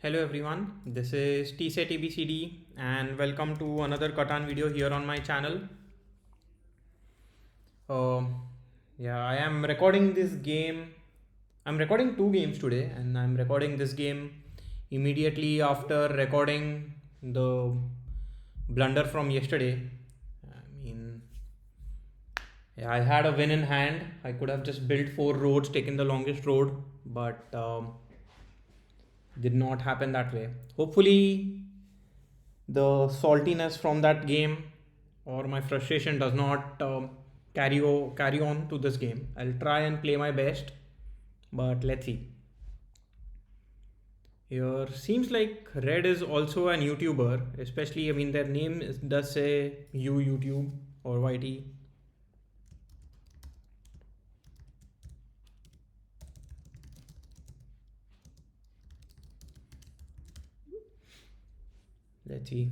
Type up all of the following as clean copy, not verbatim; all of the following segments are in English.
Hello everyone, this is TSETBCD and welcome to another Catan video here on my channel. Um I am recording this game. I'm recording two games today and I'm recording this game immediately after recording the blunder from yesterday. I mean, I had a win in hand. I could have just built four roads, taken the longest road, but did not happen that way. Hopefully, the saltiness from that game or my frustration does not carry on to this game. I'll try and play my best, but let's see. Here seems like Red is also an YouTuber, especially their name does say YouTube or YT. Let's see.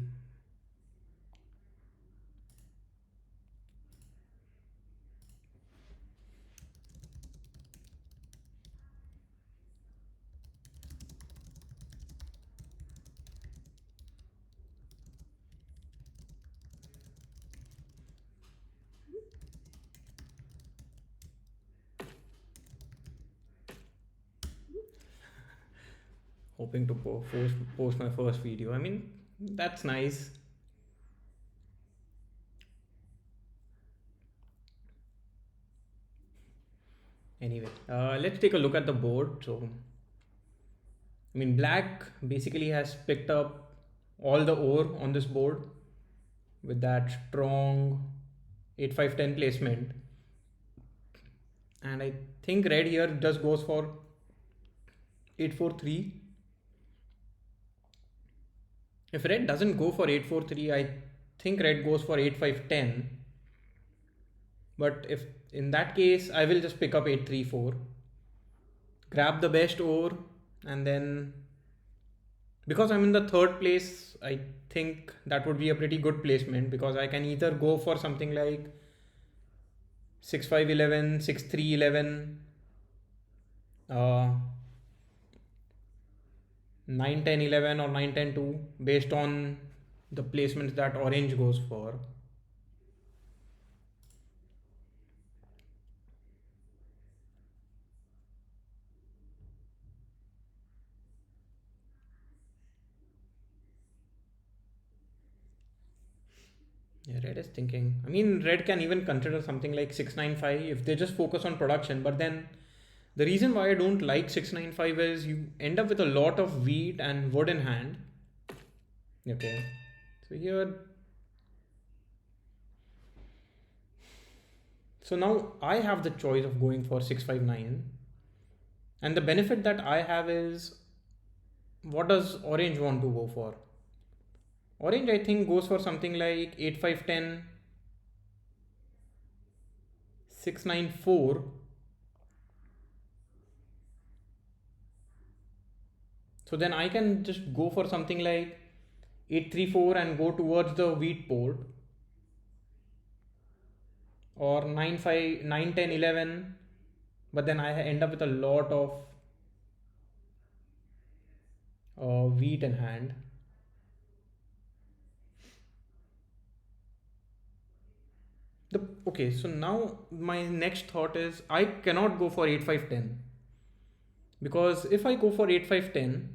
Hoping to post my first video. That's nice. Anyway, let's take a look at the board. Black basically has picked up all the ore on this board with that strong 8-5-10 placement. And I think red here just goes for 8-4-3. If red doesn't go for 8-4-3, I think red goes for 8-5-10. But if in that case, I will just pick up 8-3-4, grab the best ore, and then because I'm in the third place, I think that would be a pretty good placement because I can either go for something like 6-5-11, 6-3-11, 9-10-11 or 9-10-2 based on the placements that orange goes for. Yeah, red is thinking. Red can even consider something like 6-9-5 if they just focus on production. But then the reason why I don't like 6-9-5 is you end up with a lot of wheat and wood in hand. Okay. So here. So now I have the choice of going for 6-5-9. And the benefit that I have is what does orange want to go for? Orange, I think, goes for something like 8-5-10, 6-9-4. So then I can just go for something like 8-3-4 and go towards the wheat port, or 9-5, 9-10-11, but then I end up with a lot of wheat in hand. Okay, so now my next thought is I cannot go for 8-5-10 because if I go for 8-5-10,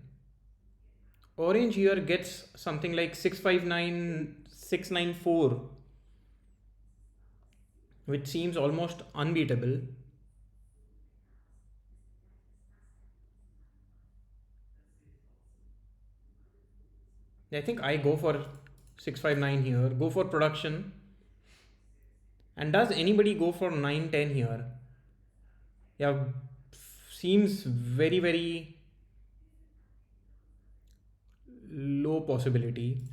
orange here gets something like 6-5-9, 6-9-4, which seems almost unbeatable. I think I go for 6-5-9 here, go for production. And does anybody go for 9-10 here? Yeah, seems very, very low possibility.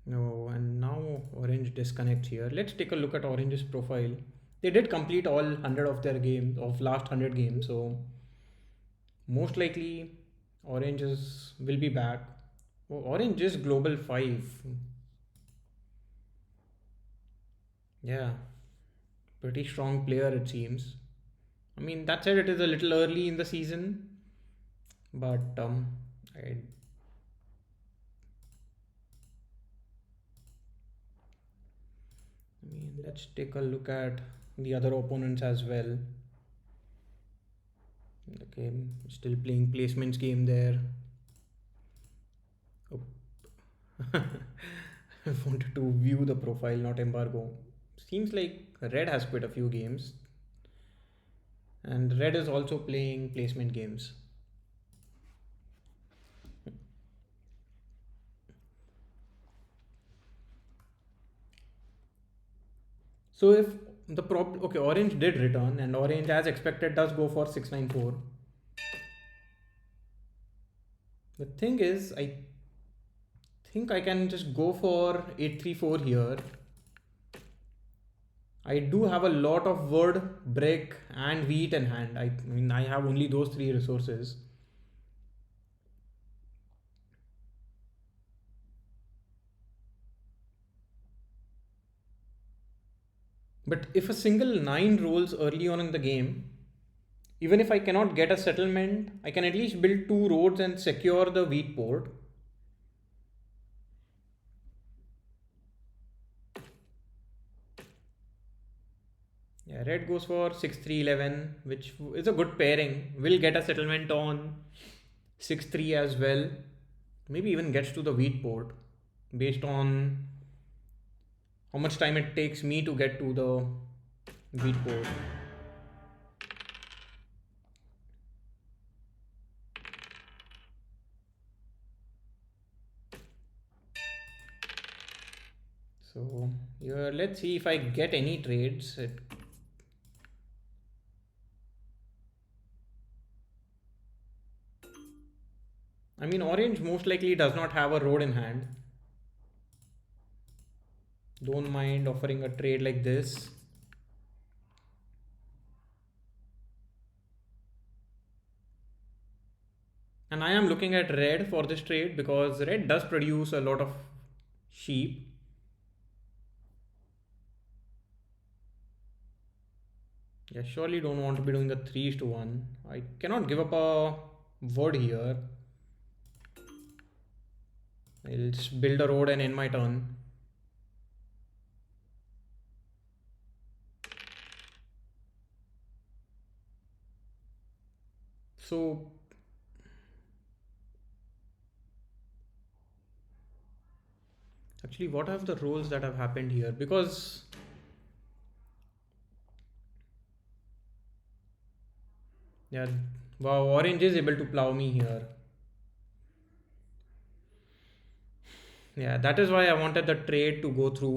No, and now orange disconnects here. Let's take a look at orange's profile. They did complete all 100 of their games, of last 100 games, so most likely oranges will be back. Oh, orange is global 5. Yeah, pretty strong player it seems. I mean, that said, it is a little early in the season, but I, I mean, let's take a look at the other opponents as well. Okay, still playing placements game there. Oh, I wanted to view the profile, not embargo. Seems like Red has quit a few games, and Red is also playing placement games. So if okay, Orange did return, and Orange, as expected, does go for 694. The thing is, I think I can just go for 834 here. I do have a lot of wood, brick, and wheat in hand. I mean, I have only those three resources. But if a single 9 rolls early on in the game, even if I cannot get a settlement, I can at least build two roads and secure the wheat port. Yeah, red goes for 6-3-11, which is a good pairing. Will get a settlement on 6-3 as well. Maybe even gets to the wheat port based on how much time it takes me to get to the wheat port. So here, let's see if I get any trades. I mean, orange most likely does not have a road in hand. Don't mind offering a trade like this. And I am looking at red for this trade because red does produce a lot of sheep. Yeah, surely don't want to be doing the 3:1. I cannot give up a wood here. I'll just build a road and end my turn. So actually, what are the roles that have happened here? Because yeah, wow, orange is able to plow me here. Yeah, that is why I wanted the trade to go through.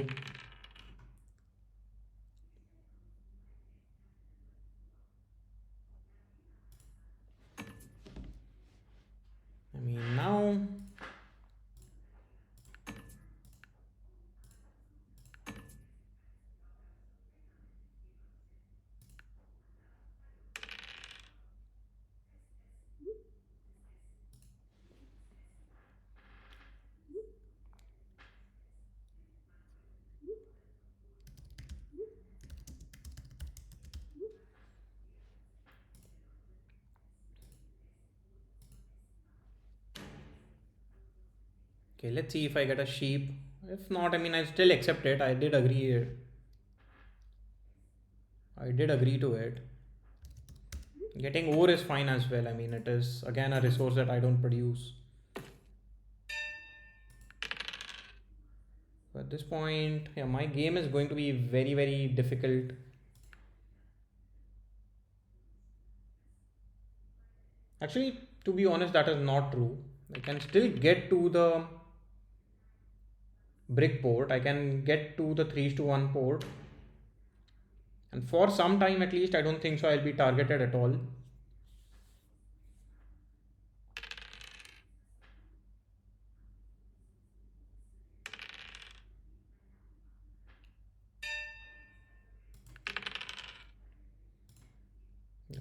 I mean, now okay, let's see if I get a sheep. If not, I mean, I still accept it. I did agree to it. Getting ore is fine as well. I mean, it is again a resource that I don't produce. So at this point, yeah, my game is going to be very, very difficult. Actually, to be honest, that is not true. I can still get to the brick port. I can get to the 3:1 port. And for some time at least, I don't think so I'll be targeted at all.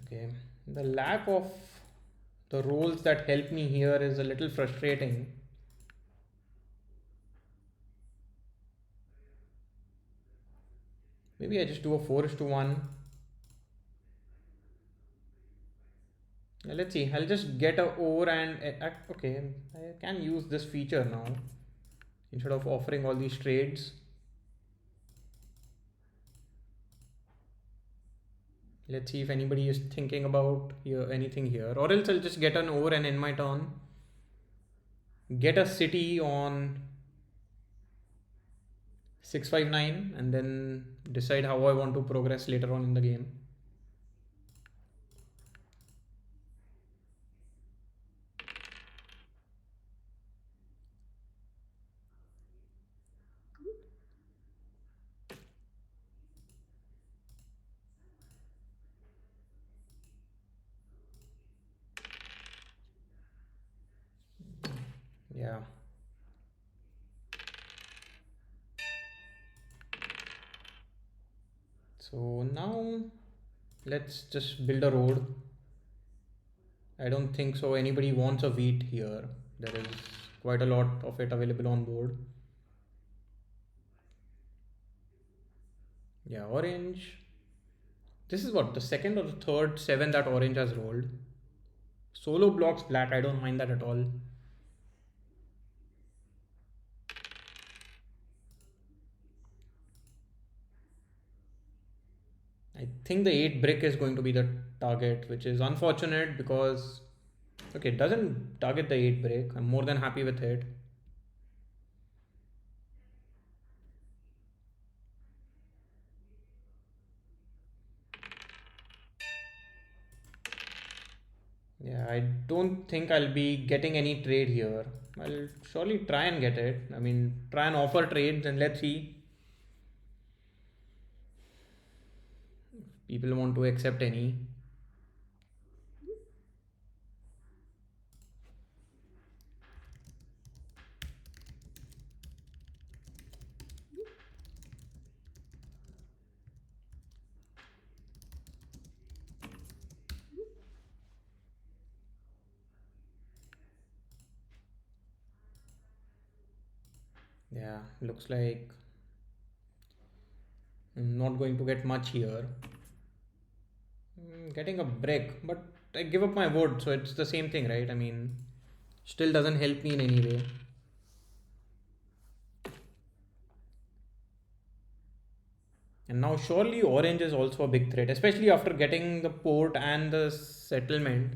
Okay. The lack of the roles that help me here is a little frustrating. Maybe I just do a 4 is to 1. Let's see. I'll just get a over and okay. I can use this feature now instead of offering all these trades. Let's see if anybody is thinking about here anything here, or else I'll just get an over and in my turn get a city on 659 and then decide how I want to progress later on in the game. Yeah. So now let's just build a road. I don't think so anybody wants a wheat here. There is quite a lot of it available on board. Yeah, orange. This is what the second or the third seven that orange has rolled. Solo blocks black. I don't mind that at all. I think the 8 brick is going to be the target, which is unfortunate because okay, it doesn't target the 8 brick. I'm more than happy with it. Yeah, I don't think I'll be getting any trade here. I'll surely try and get it. I mean, try and offer trades and let's see if people want to accept any. Yeah, looks like I'm not going to get much here. Getting a brick, but I give up my wood, so it's the same thing, right? I mean, still doesn't help me in any way. And now, surely, orange is also a big threat, especially after getting the port and the settlement.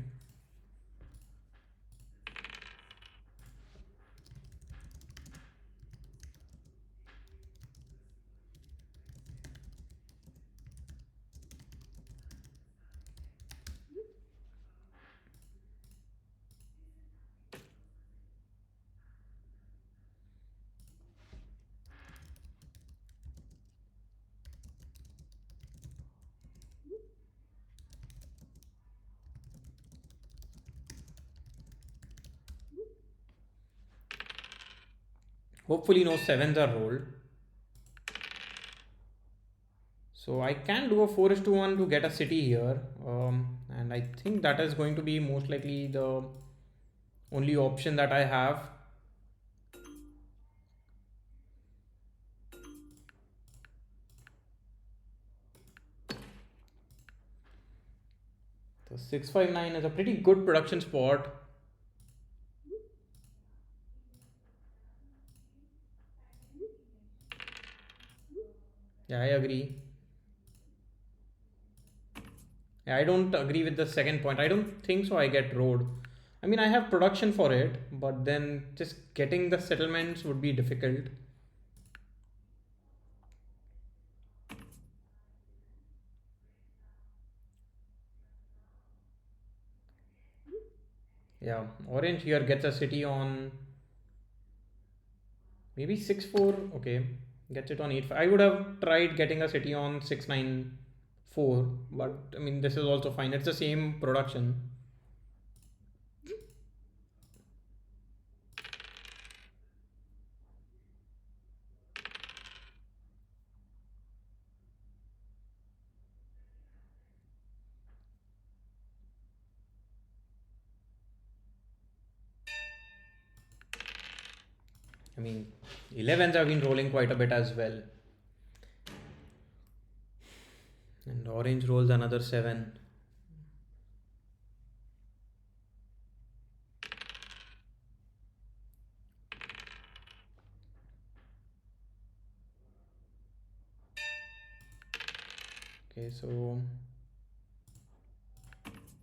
Hopefully, no sevens are rolled. So I can do a 4 is to 1 to get a city here. And I think that is going to be most likely the only option that I have. The 659 is a pretty good production spot. Yeah, I agree. Yeah, I don't agree with the second point. I don't think so. I get road. I mean, I have production for it, but then just getting the settlements would be difficult. Yeah, orange here gets a city on maybe 6-4. Okay, gets it on 8. I would have tried getting a city on 6-9-4, but I mean, this is also fine. It's the same production. I mean, 11s have been rolling quite a bit as well. And orange rolls another 7. Okay, so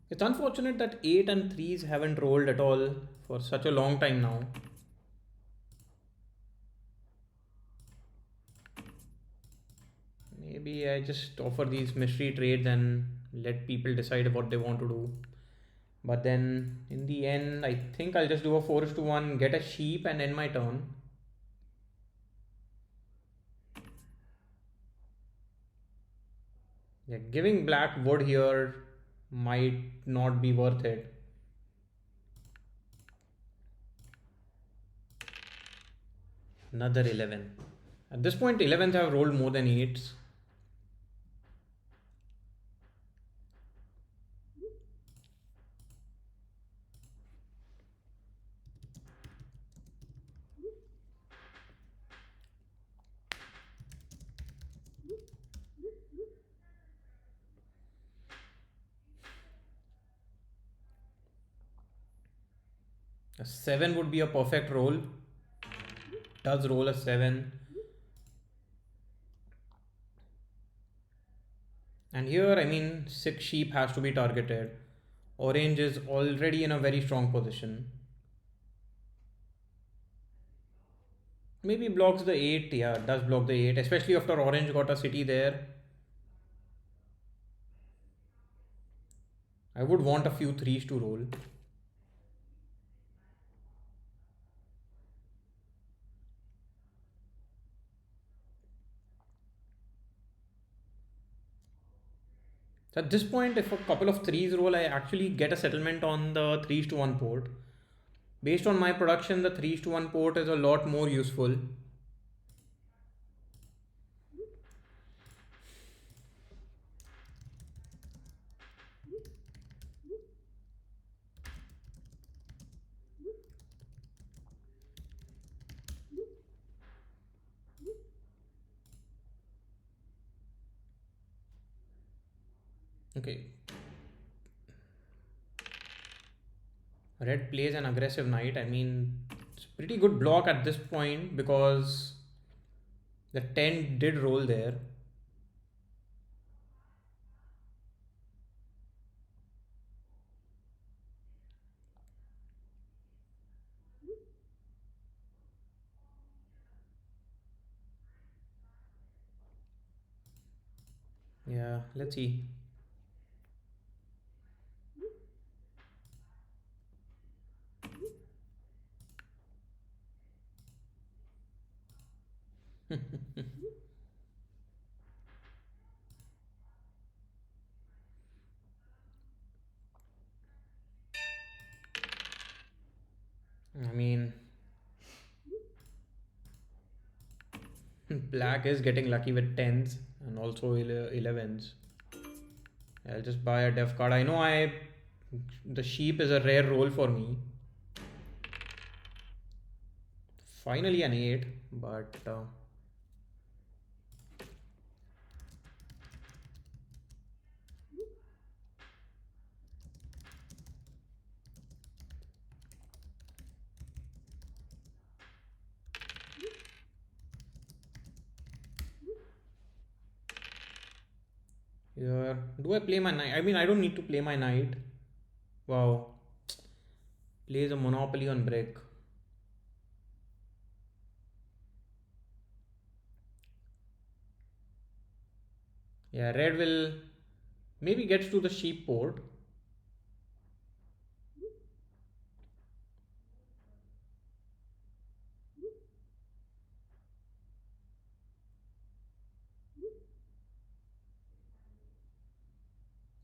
it's unfortunate that 8 and 3s haven't rolled at all for such a long time now. Maybe I just offer these mystery trades and let people decide what they want to do. But then in the end, I think I'll just do a 4:1, get a sheep, and end my turn. Yeah, giving black wood here might not be worth it. Another 11. At this point, 11s have rolled more than 8s. A 7 would be a perfect roll. Does roll a 7. And here, I mean, 6 sheep has to be targeted. Orange is already in a very strong position. Maybe blocks the 8. Yeah, does block the 8, especially after orange got a city there. I would want a few 3s to roll. So at this point, if a couple of 3s roll, I actually get a settlement on the 3:1 port. Based on my production, the 3:1 port is a lot more useful. Okay, red plays an aggressive knight. I mean, it's a pretty good block at this point because the 10 did roll there. Yeah, let's see. I mean, black is getting lucky with 10s and also 11s. I'll just buy a def card. I know the sheep is a rare roll for me. Finally an 8, but here, do I play my knight? I mean, I don't need to play my knight. Wow, plays a monopoly on brick. Yeah, red will maybe gets to the sheep port.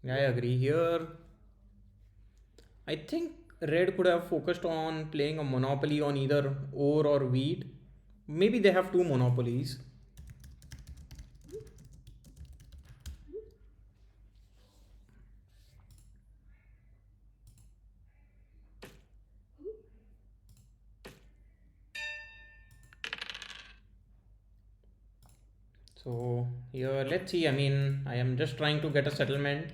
Yeah, I agree. Here, I think red could have focused on playing a monopoly on either ore or wheat. Maybe they have two monopolies. So here, let's see. I mean, I am just trying to get a settlement.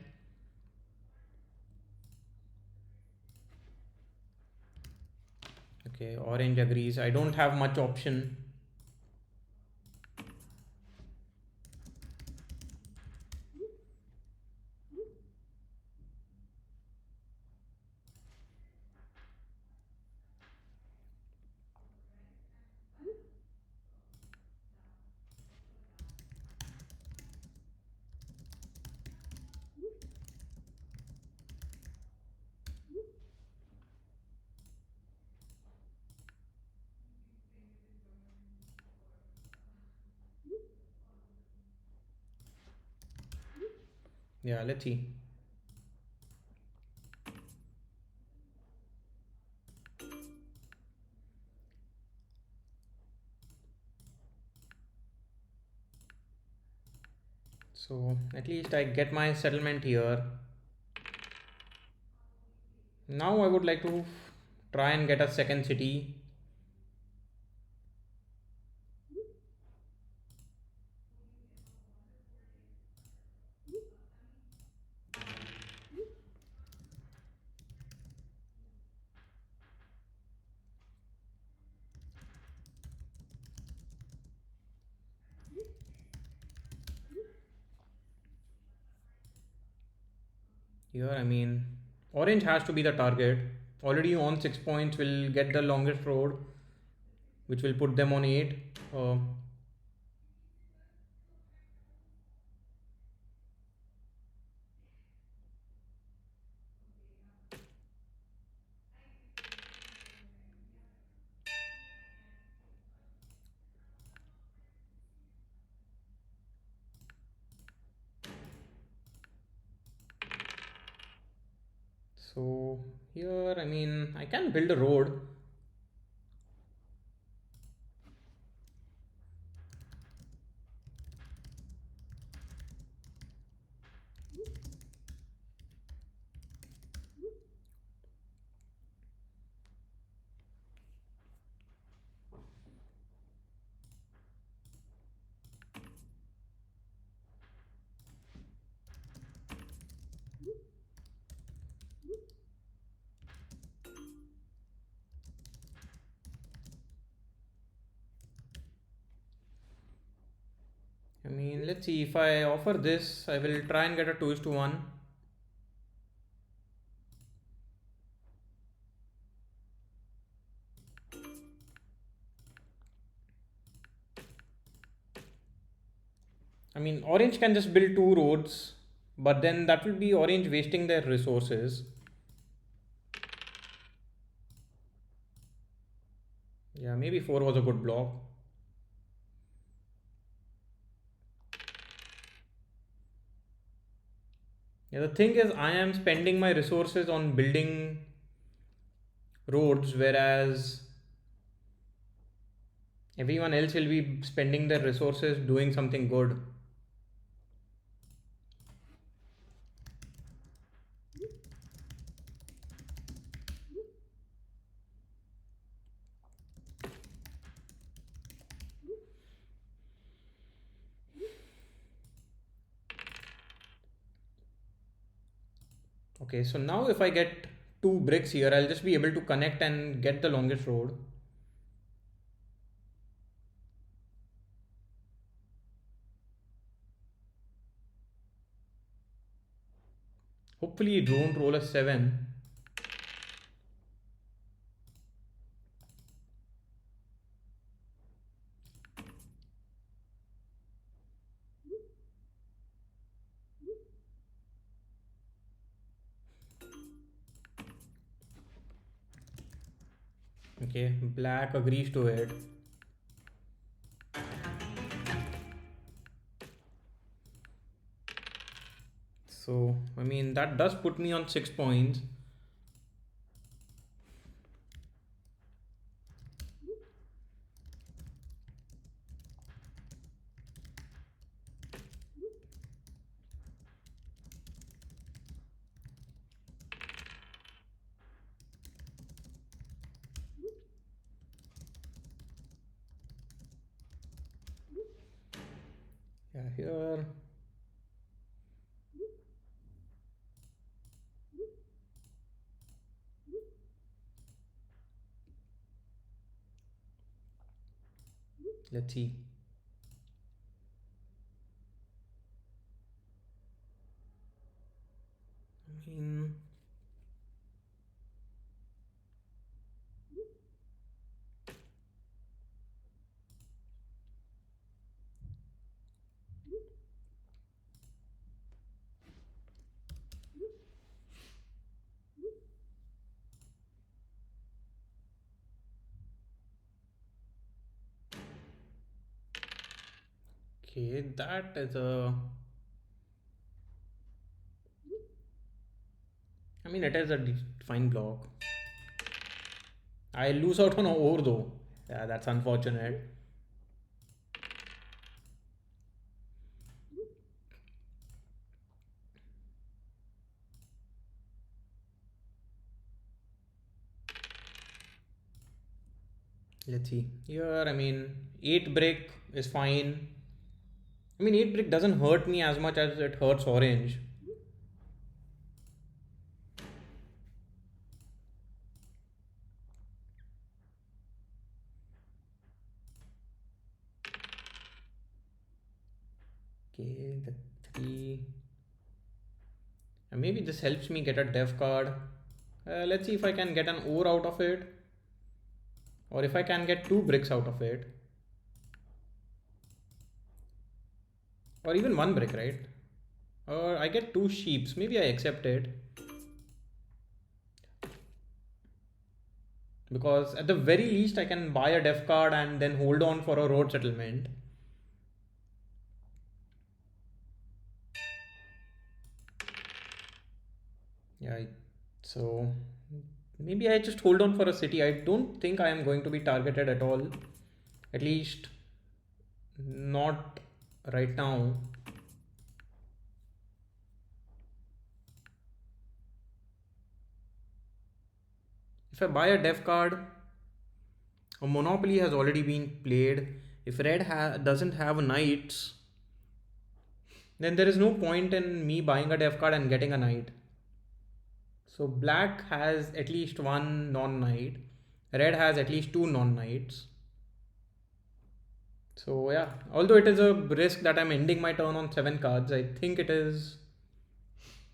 Okay, orange agrees. I don't have much option. Yeah, let's see. So at least I get my settlement here. Now I would like to try and get a second city. Here, I mean, orange has to be the target. Already on 6 points, will get the longest road, which will put them on 8. Uh, so here, I mean, I can build a road. I mean, let's see. If I offer this, I will try and get a 2:1. I mean, orange can just build two roads, but then that will be orange wasting their resources. Yeah, maybe 4 was a good block. Yeah, the thing is, I am spending my resources on building roads, whereas everyone else will be spending their resources doing something good. Okay, so now if I get two bricks here, I'll just be able to connect and get the longest road. Hopefully, it won't roll a 7. Okay, black agrees to it. So, I mean, that does put me on 6 points. here. Let's see. I mean, okay, that is a. I mean, it is a fine block. I lose out on a ore though. Yeah, that's unfortunate. Let's see. Here, I mean, 8 brick is fine. I mean, 8 brick doesn't hurt me as much as it hurts orange. Okay, the 3. And maybe this helps me get a dev card. Let's see if I can get an ore out of it. Or if I can get 2 bricks out of it. Or even 1 brick, right? Or I get 2 sheeps. Maybe I accept it. Because at the very least I can buy a dev card and then hold on for a road settlement. Yeah, so maybe I just hold on for a city. I don't think I am going to be targeted at all. At least not right now. If I buy a dev card, a monopoly has already been played. If red doesn't have knights, then there is no point in me buying a dev card and getting a knight. So black has at least one non-knight. Red has at least two non-knights. So yeah, although it is a risk that I'm ending my turn on 7 cards, I think it is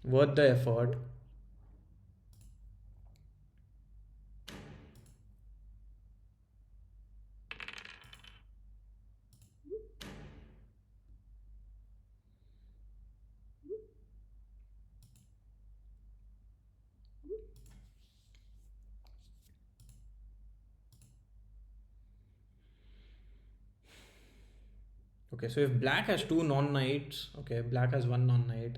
worth the effort. Okay, so if black has two non-knights, okay, black has one non-knight.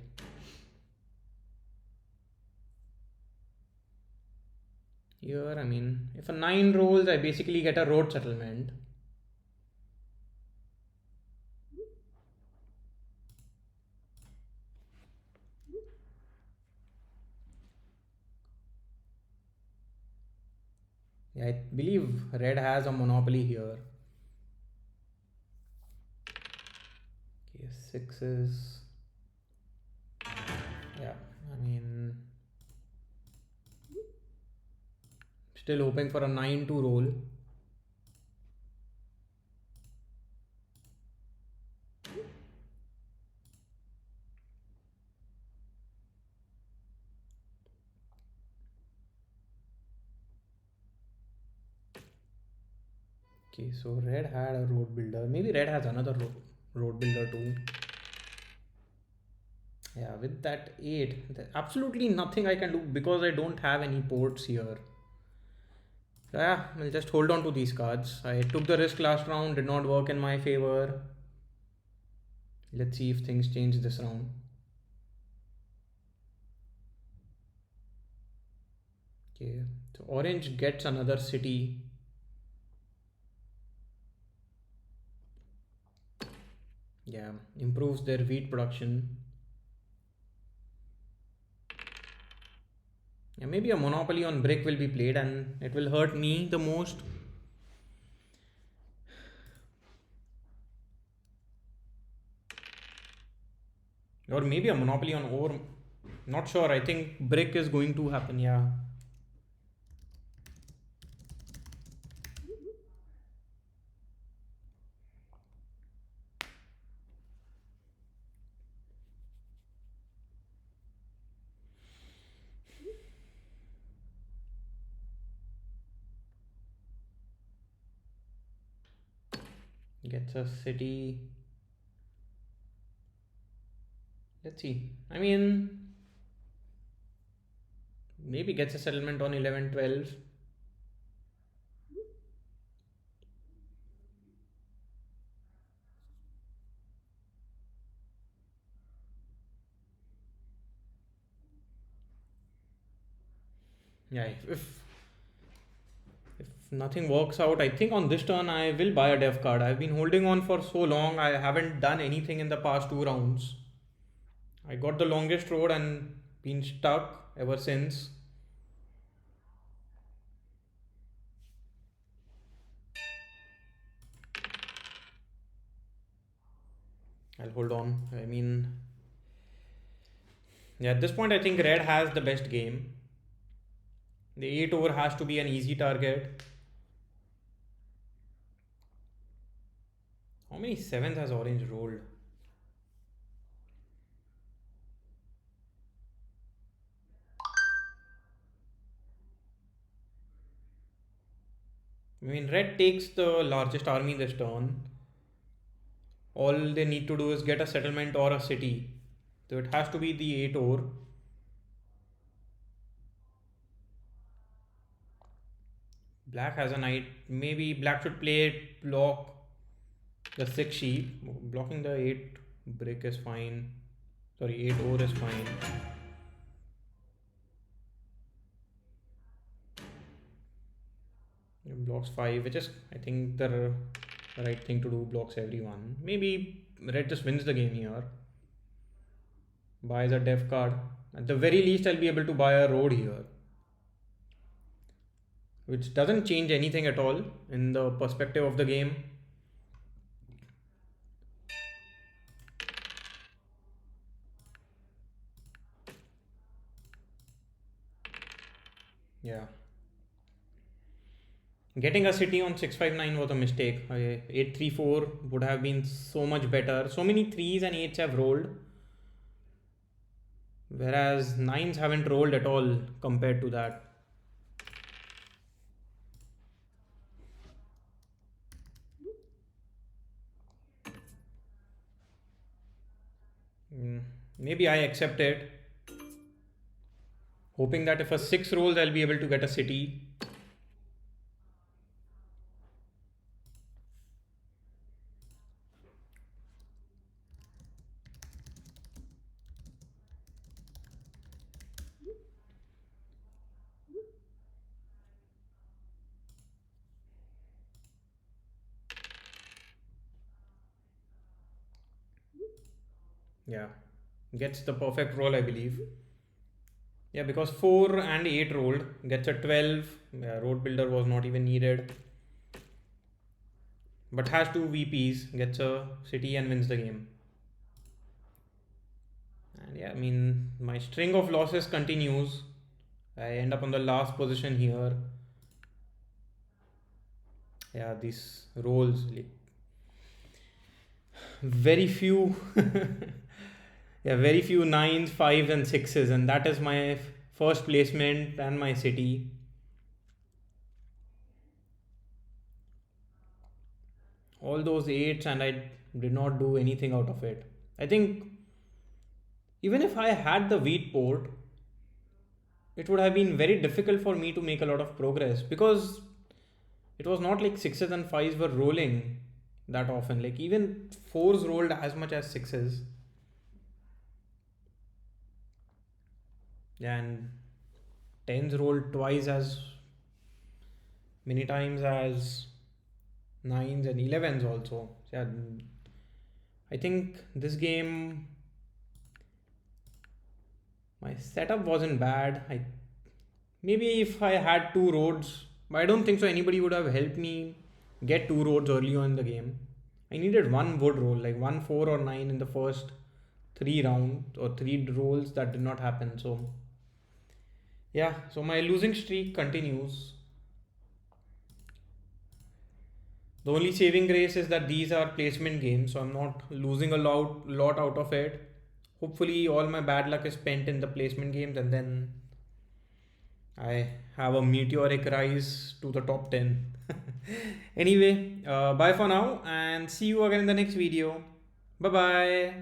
Here, I mean, if a 9 rolls, I basically get a road settlement. Yeah, I believe red has a monopoly here. Okay, sixes. Yeah, I mean, still hoping for a 9 to roll. Okay, so red had a road builder. Maybe red has another road builder too. Yeah, with that 8, absolutely nothing I can do because I don't have any ports here. So yeah, I'll just hold on to these cards. I took the risk last round, did not work in my favor. Let's see if things change this round. Okay, so orange gets another city. Yeah, improves their wheat production. Yeah, maybe a monopoly on brick will be played and it will hurt me the most. Or maybe a monopoly on ore. Not sure. I think brick is going to happen. Yeah. Gets a city. Let's see. I mean, maybe gets a settlement on 11, 12. Yeah. If nothing works out, I think on this turn I will buy a dev card. I've been holding on for so long. I haven't done anything in the past two rounds. I got the longest road and been stuck ever since. I'll hold on. I mean, yeah, at this point, I think red has the best game. The 8 over has to be an easy target. How many sevens has orange rolled? I mean, red takes the largest army this turn. All they need to do is get a settlement or a city. So it has to be the 8 over. Black has a knight. Maybe black should play it, block the 6 sheep. Blocking the 8 brick is fine. Sorry, 8 over is fine. It blocks 5, which is, I think, the right thing to do. Blocks everyone. Maybe red just wins the game here. Buys a dev card. At the very least, I'll be able to buy a road here, which doesn't change anything at all in the perspective of the game. Yeah. Getting a city on 659 was a mistake. 834 would have been so much better. So many 3s and 8s have rolled, whereas 9s haven't rolled at all compared to that. Mm, Maybe I accept it, hoping that if a 6 rolls, I'll be able to get a city. Yeah, gets the perfect roll, I believe. Yeah, because 4 and 8 rolled, gets a 12. Yeah, road builder was not even needed, but has two VPs, gets a city and wins the game. And yeah, I mean, my string of losses continues. I end up on the last position here. Yeah, these rolls, like very few, yeah, very few nines, fives, and sixes, and that is my first placement and my city. All those eights, and I did not do anything out of it. I think even if I had the wheat port, it would have been very difficult for me to make a lot of progress because it was not like sixes and fives were rolling that often. Like even fours rolled as much as sixes, and tens rolled twice as many times as nines and 11s also. Yeah, I think this game, my setup wasn't bad. I maybe if I had two roads, but I don't think so. Anybody would have helped me get two roads early on in the game. I needed one wood roll, like one four or nine in the first three rounds or three rolls that did not happen. So yeah, so my losing streak continues. The only saving grace is that these are placement games, so I'm not losing a lot out of it. Hopefully, all my bad luck is spent in the placement games, and then I have a meteoric rise to the top 10. Anyway, bye for now, and see you again in the next video. Bye bye.